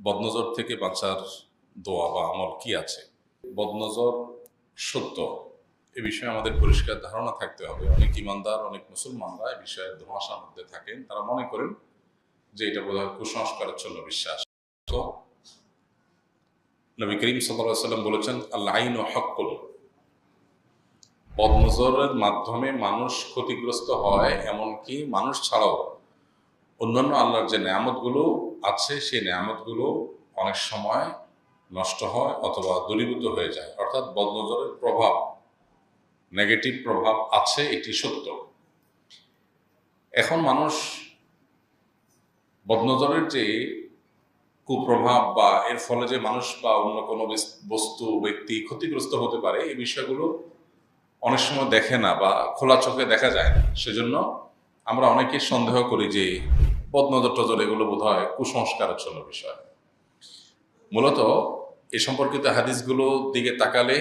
বদনজর থেকে বাঁচার দোয়া বা আমল কি আছে? বদনজর সত্য, এ বিষয়ে আমাদের পরিষ্কার ধারণা থাকতে হবে। অনেক ইমানদার, অনেক মুসলমানরা এ বিষয়ে ধোঁয়াশার মধ্যে থাকেন। তারা মনে করেন যে এটা বোধহয় কুসংস্কারাচ্ছন্ন বিশ্বাস। তো নবী করিম সাল্লাল্লাহু আলাইহি ওয়াসাল্লাম বলেছেন, আল আইনু হাক্কুন। বদনজরের মাধ্যমে মানুষ ক্ষতিগ্রস্ত হয়, এমনকি মানুষ ছাড়াও অন্যান্য আল্লাহর যে নেয়ামতগুলো আছে সেই নেয়ামতগুলো অনেক সময় নষ্ট হয় অথবা দূরীভূত হয়ে যায়। অর্থাৎ বদনজরের প্রভাব, নেগেটিভ প্রভাব আছে, এটি সত্য। এখন মানুষ বদনজরের যে কুপ্রভাব বা এর ফলে যে মানুষ বা অন্য কোনো বস্তু ব্যক্তি ক্ষতিগ্রস্ত হতে পারে, এই বিষয়গুলো অনেক সময় দেখে না বা খোলা চোখে দেখা যায় না। সেজন্য আমরা অনেকে সন্দেহ করি যে বদনজর টজর এগুলো বোধ হয় কুসংস্কারাচ্ছন্ন বিষয়। মূলত এ সম্পর্কিত হাদিসগুলোর দিকে তাকালে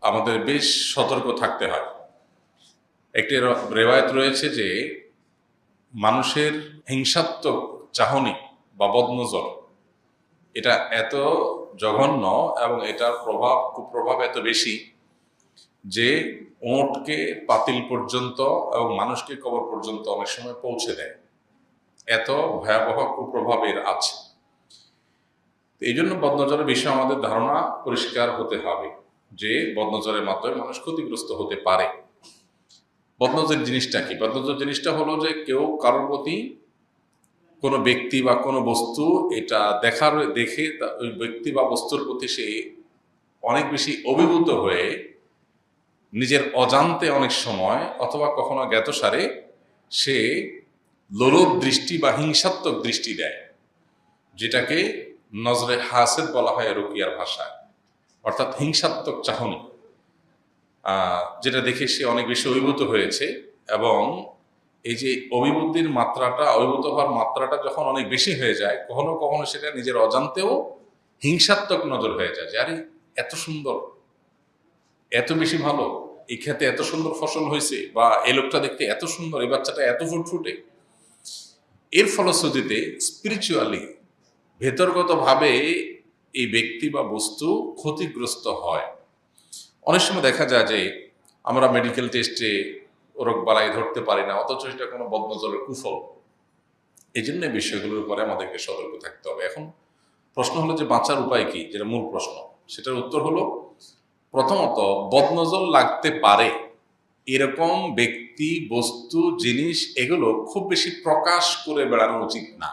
আমাদের বেশ সতর্ক থাকতে হয়। একটি রেওয়ায়ত রয়েছে যে মানুষের হিংসাত্মক চাহনি বা বদনজর এটা এত জঘন্য এবং এটার কুপ্রভাব এত বেশি যে ওঁটকে পাতিল পর্যন্ত এবং মানুষকে কবর পর্যন্ত অনেক সময় পৌঁছে দেয়। এত ভয়াবহ কুপ্রভাব এর আছে। এই জন্য বদনজরের বিষয়ে আমাদের ধারণা পরিষ্কার হতে হবে যে বদনজরের মাধ্যমে মানুষ ক্ষতিগ্রস্ত হতে পারে। বদনজর জিনিসটা কি? বদনজর জিনিসটা হলো যে কেউ কারোর প্রতি কোনো ব্যক্তি বা কোনো বস্তু এটা দেখে ওই ব্যক্তি বা বস্তুর প্রতি সে অনেক বেশি অভিভূত হয়ে নিজের অজান্তে অনেক সময় অথবা কখনো জ্ঞাতসারে সে লোলুপ দৃষ্টি বা হিংসাত্মক দৃষ্টি দেয়, যেটাকে নজরে হাসেদ বলা হয় রুকিয়ার ভাষায়। অর্থাৎ হিংসাত্মক চাহনি, যেটা দেখে সে অনেক বেশি অভিভূত হয়েছে এবং এই যে অভিভূত হওয়ার মাত্রাটা যখন অনেক বেশি হয়ে যায়, কখনো কখনো সেটা নিজের অজান্তেও হিংসাত্মক নজর হয়ে যায় যে আরে এত সুন্দর, এত বেশি ভালো, এই ক্ষেতে এত সুন্দর ফসল হয়েছে, বা এই লোকটা দেখতে এত সুন্দর, এই বাচ্চাটা এত ফুটফুটে। এর ফলশ্রুতিতে স্পিরিচুয়ালি ভেতরগতভাবে এই ব্যক্তি বা বস্তু ক্ষতিগ্রস্ত হয়। অনেক সময় দেখা যায় যে আমরা মেডিকেল টেস্টে রোগ বালাই ধরতে পারি না, অথচ এটা কোনো বদনজরের কুফল। এই জন্য বিষয়গুলোর উপরে আমাদেরকে সতর্ক থাকতে হবে। এখন প্রশ্ন হলো যে বাঁচার উপায় কি, যেটা মূল প্রশ্ন, সেটার উত্তর হলো প্রথমত বদনজর লাগতে পারে এরকম ব্যক্তি, বস্তু, জিনিস এগুলো খুব বেশি প্রকাশ করে বেড়ানো উচিত না।